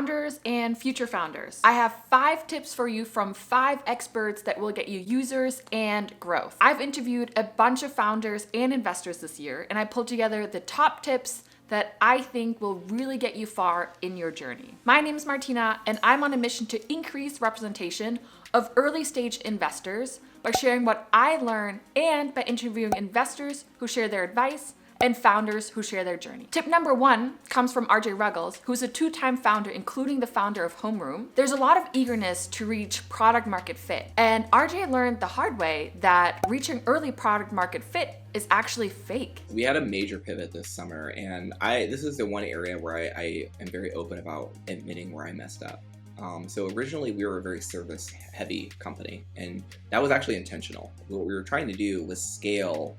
founders and future founders. I have 5 tips for you from 5 experts that will get you users and growth. I've interviewed a bunch of founders and investors this year, and I pulled together the top tips that I think will really get you far in your journey. My name is Martina, and I'm on a mission to increase representation of early stage investors by sharing what I learn and by interviewing investors who share their advice and founders who share their journey. Tip number 1 comes from Arjay Ruggles, who's a 2-time founder, including the founder of Homeroom. There's a lot of eagerness to reach product market fit. And Arjay learned the hard way that reaching early product market fit is actually fake. We had a major pivot this summer, and this is the one area where I am very open about admitting where I messed up. So originally we were a very service heavy company, and that was actually intentional. What we were trying to do was scale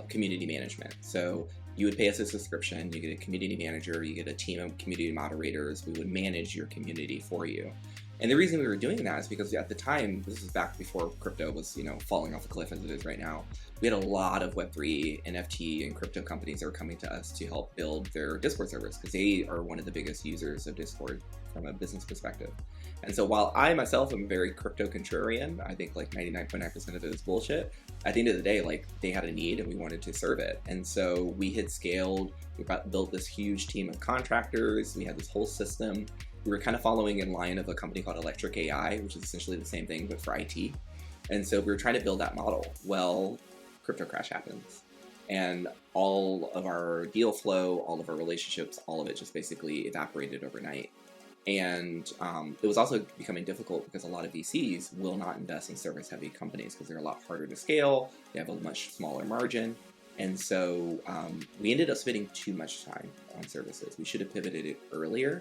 community management. So you would pay us a subscription, you get a community manager, you get a team of community moderators, we would manage your community for you. And the reason we were doing that is because at the time, this is back before crypto was, falling off a cliff as it is right now, we had a lot of Web3, NFT, and crypto companies that were coming to us to help build their Discord servers, because they are one of the biggest users of Discord from a business perspective. And so while I myself am very crypto contrarian, I think like 99.9% of it is bullshit. At the end of the day, they had a need and we wanted to serve it. And so we had scaled, built this huge team of contractors, we had this whole system. We were kind of following in line of a company called Electric AI, which is essentially the same thing, but for IT. And so we were trying to build that model. Well, crypto crash happens. And all of our deal flow, all of our relationships, all of it just basically evaporated overnight. And it was also becoming difficult because a lot of VCs will not invest in service-heavy companies because they're a lot harder to scale, they have a much smaller margin. And so we ended up spending too much time on services. We should have pivoted it earlier,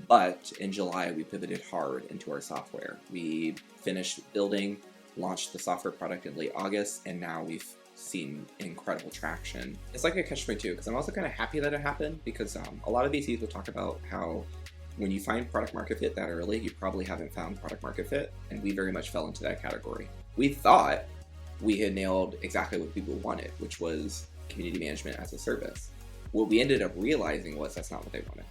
but in July we pivoted hard into our software. We finished building, launched the software product in late August, and now we've seen incredible traction. It's like a catch-22 because I'm also kind of happy that it happened, because a lot of VCs will talk about how when you find product market fit that early, you probably haven't found product market fit, and we very much fell into that category. We thought we had nailed exactly what people wanted, which was community management as a service. What we ended up realizing was that's not what they wanted.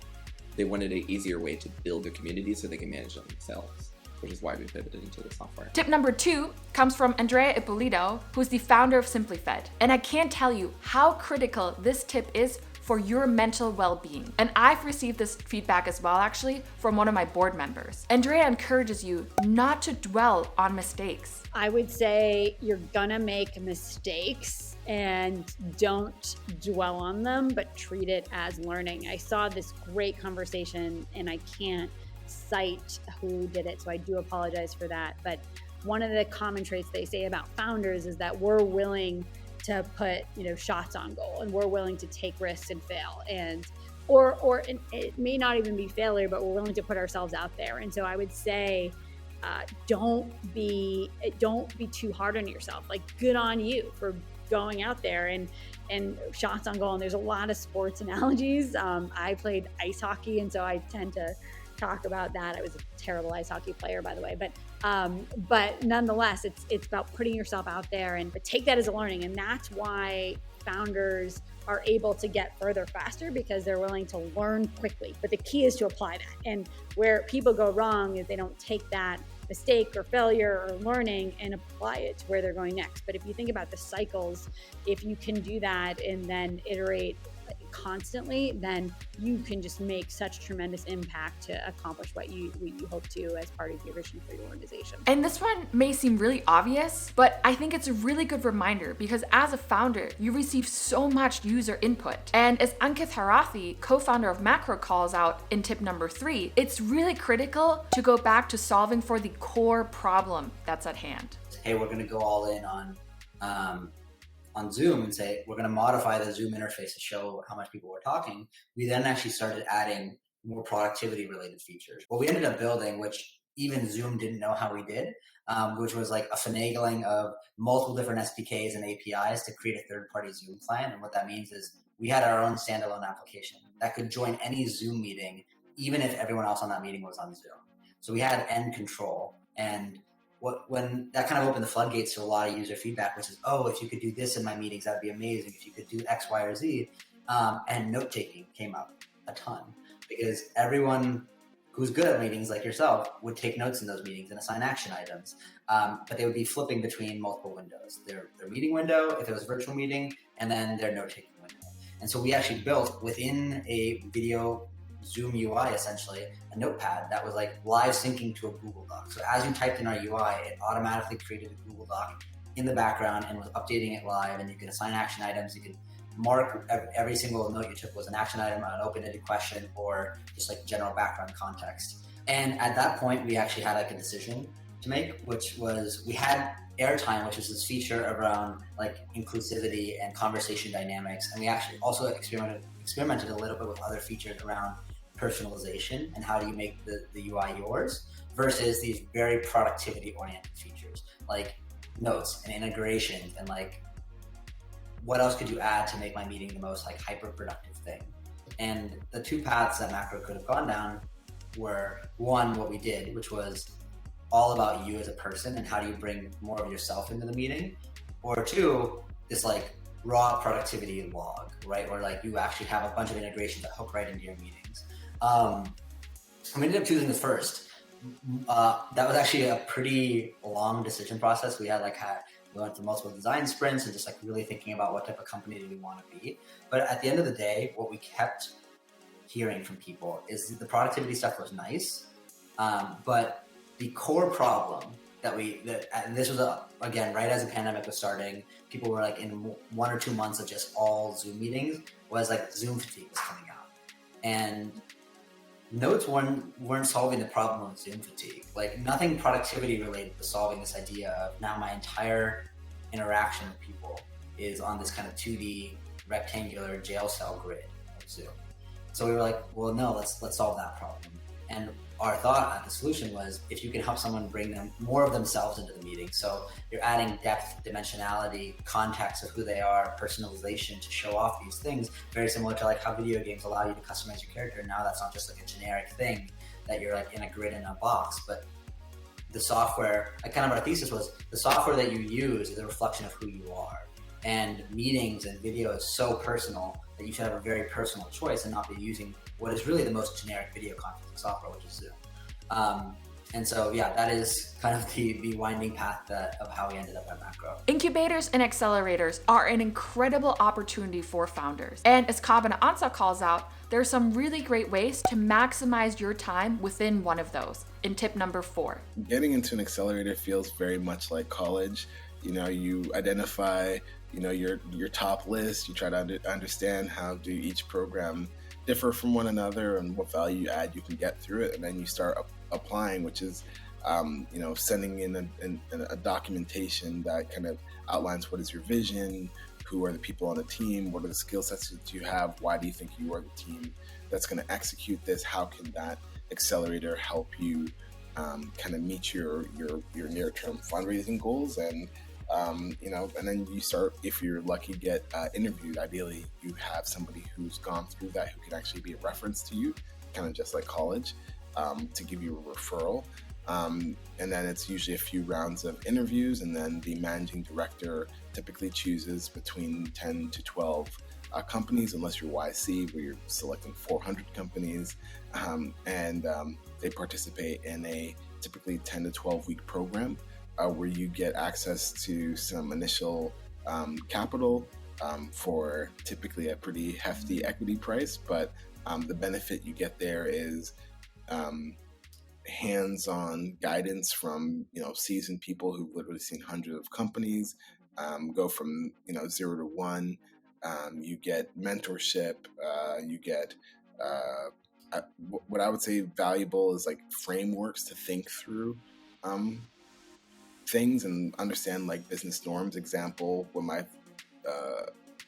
They wanted an easier way to build their community so they can manage them themselves, which is why we pivoted into the software. Tip number 2 comes from Andrea Ippolito, who's the founder of SimpliFed. And I can't tell you how critical this tip is for your mental well-being. And I've received this feedback as well, actually, from one of my board members. Andrea encourages you not to dwell on mistakes. I would say you're gonna make mistakes and don't dwell on them, but treat it as learning. I saw this great conversation, and I can't cite who did it, so I do apologize for that. But one of the common traits they say about founders is that we're willing to put shots on goal, and we're willing to take risks and fail, and or it may not even be failure, but we're willing to put ourselves out there. And so I would say don't be too hard on yourself. Good on you for going out there and shots on goal. And there's a lot of sports analogies. I played ice hockey, and so I tend to talk about that. I was a terrible ice hockey player, by the way, but nonetheless, it's about putting yourself out there, but take that as a learning. And that's why founders are able to get further faster, because they're willing to learn quickly. But the key is to apply that. And where people go wrong is they don't take that mistake or failure or learning and apply it to where they're going next. But if you think about the cycles, if you can do that and then iterate constantly, then you can just make such tremendous impact to accomplish what you hope to as part of your vision for your organization. And this one may seem really obvious, but I think it's a really good reminder, because as a founder, you receive so much user input. And as Ankith Harathi, co-founder of Macro, calls out in tip number 3, it's really critical to go back to solving for the core problem that's at hand. Hey, we're going to go all in on Zoom and say, we're going to modify the Zoom interface to show how much people were talking. We then actually started adding more productivity related features. What we ended up building, which even Zoom didn't know how we did, which was like a finagling of multiple different SDKs and APIs to create a third-party Zoom client. And what that means is we had our own standalone application that could join any Zoom meeting, even if everyone else on that meeting was on Zoom. So we had end control. And when that kind of opened the floodgates to a lot of user feedback, which is, oh, if you could do this in my meetings, that'd be amazing. If you could do X, Y, or Z. And note-taking came up a ton, because everyone who's good at meetings like yourself would take notes in those meetings and assign action items. But they would be flipping between multiple windows, their meeting window, if it was a virtual meeting, and then their note-taking window. And so we actually built within a video Zoom UI, essentially, a notepad that was like live syncing to a Google Doc. So as you typed in our UI, it automatically created a Google Doc in the background and was updating it live, and you could assign action items. You could mark every single note you took was an action item, an open-ended question, or just like general background context. And at that point, we actually had like a decision to make, which was we had Airtime, which was this feature around like inclusivity and conversation dynamics. And we actually also experimented a little bit with other features around personalization and how do you make the UI yours versus these very productivity oriented features like notes and integrations and like what else could you add to make my meeting the most like hyper productive thing. And the two paths that Macro could have gone down were, one, what we did, which was all about you as a person and how do you bring more of yourself into the meeting, or two, this like raw productivity log, right? Or like you actually have a bunch of integrations that hook right into your meetings. We ended up choosing the first. That was actually a pretty long decision process. We went through multiple design sprints and just like really thinking about what type of company do we want to be. But at the end of the day, what we kept hearing from people is the productivity stuff was nice, but the core problem and this was again right as the pandemic was starting, people were like in 1 or 2 months of just all Zoom meetings, was like Zoom fatigue was coming out, and notes weren't solving the problem of Zoom fatigue. Like nothing productivity related to solving this idea of now my entire interaction with people is on this kind of 2D rectangular jail cell grid of Zoom. So we were like, well, no, let's solve that problem. And our thought at the solution was if you can help someone bring them more of themselves into the meeting. So you're adding depth, dimensionality, context of who they are, personalization to show off these things, very similar to like how video games allow you to customize your character. Now that's not just like a generic thing that you're like in a grid in a box, but the software, like kind of our thesis was the software that you use is a reflection of who you are. And meetings and video is so personal that you should have a very personal choice and not be using what is really the most generic video conferencing software, which is Zoom. And so, yeah, that is kind of the winding path of how we ended up at Macro. Incubators and accelerators are an incredible opportunity for founders. And as Kobina Ansah calls out, there are some really great ways to maximize your time within one of those. In tip number 4. Getting into an accelerator feels very much like college. You identify, your top list, you try to understand how do each program differ from one another and what value add you can get through it, and then you start applying, which is sending in a documentation that kind of outlines what is your vision, who are the people on the team, what are the skill sets that you have, why do you think you are the team that's going to execute this, how can that accelerator help you kind of meet your near-term fundraising goals, and and then you start, if you're lucky, get interviewed. Ideally, you have somebody who's gone through that who can actually be a reference to you, kind of just like college, to give you a referral. And then it's usually a few rounds of interviews, and then the managing director typically chooses between 10 to 12 companies, unless you're YC, where you're selecting 400 companies, and they participate in a typically 10 to 12 week program where you get access to some initial capital for typically a pretty hefty equity price, but the benefit you get there is hands-on guidance from seasoned people who've literally seen hundreds of companies go from 0 to 1. You get mentorship. You get what I would say valuable is like frameworks to think through things and understand like business norms. Example, when my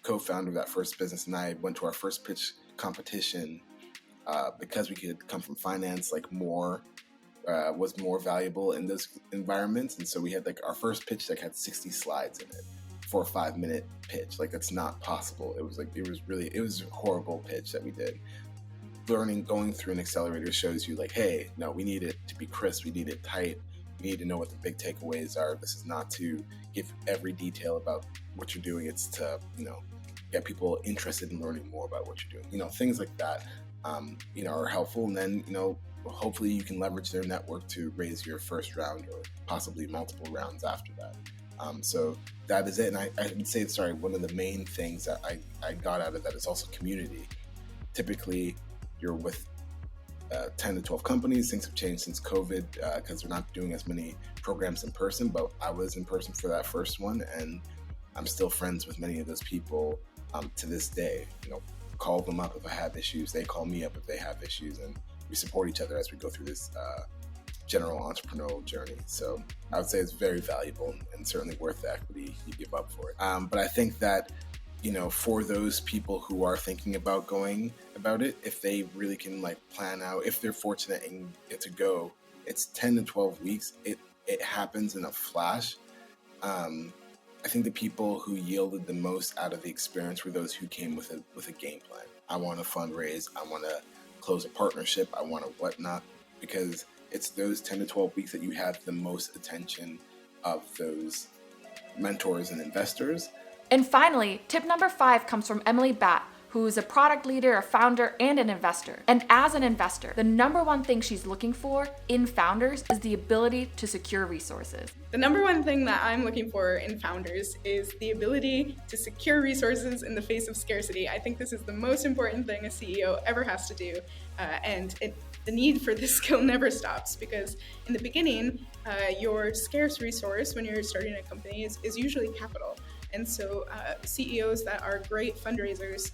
co-founder of that first business and I went to our first pitch competition, because we could come from finance, like more was more valuable in those environments. And so we had like our first pitch deck had 60 slides in it for a 5-minute pitch. Like that's not possible. It was a horrible pitch that we did. Going through an accelerator shows you like, hey, no, we need it to be crisp. We need it tight. We need to know what the big takeaways are. This is not to give every detail about what you're doing. It's to, get people interested in learning more about what you're doing. Things like that, are helpful. And then, hopefully you can leverage their network to raise your first round or possibly multiple rounds after that. So that is it. And I would say, one of the main things that I got out of that is also community. Typically, you're with 10 to 12 companies. Things have changed since COVID because they're not doing as many programs in person, but I was in person for that first one, and I'm still friends with many of those people to this day. Call them up if I have issues. They call me up if they have issues, and we support each other as we go through this general entrepreneurial journey. So I would say it's very valuable and certainly worth the equity you give up for it. But I think that, for those people who are thinking about going about it, if they really can plan out, if they're fortunate and get to go, it's 10 to 12 weeks. It happens in a flash. I think the people who yielded the most out of the experience were those who came with a game plan. I want to fundraise. I want to close a partnership. I want to whatnot, because it's those 10 to 12 weeks that you have the most attention of those mentors and investors. And finally, tip number 5 comes from Emily Batt, who is a product leader, a founder, and an investor. And as an investor, the number one thing she's looking for in founders is the ability to secure resources. The number one thing that I'm looking for in founders is the ability to secure resources in the face of scarcity. I think this is the most important thing a CEO ever has to do. The need for this skill never stops, because in the beginning, your scarce resource when you're starting a company is usually capital. And so CEOs that are great fundraisers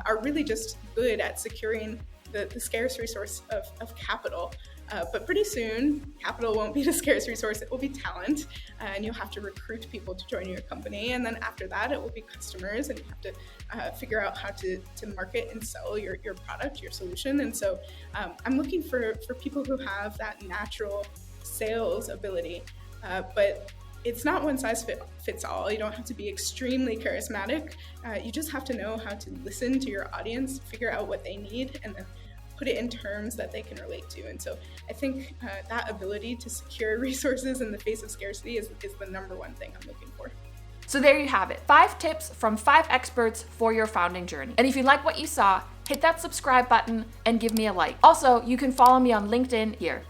are really just good at securing the scarce resource of capital. But pretty soon, capital won't be the scarce resource, it will be talent, and you'll have to recruit people to join your company. And then after that, it will be customers, and you have to figure out how to market and sell your product, your solution. And so I'm looking for people who have that natural sales ability, but it's not one size fits all. You don't have to be extremely charismatic. You just have to know how to listen to your audience, figure out what they need, and then put it in terms that they can relate to. And so I think that ability to secure resources in the face of scarcity is the number one thing I'm looking for. So there you have it, 5 tips from 5 experts for your founding journey. And if you like what you saw, hit that subscribe button and give me a like. Also, you can follow me on LinkedIn here.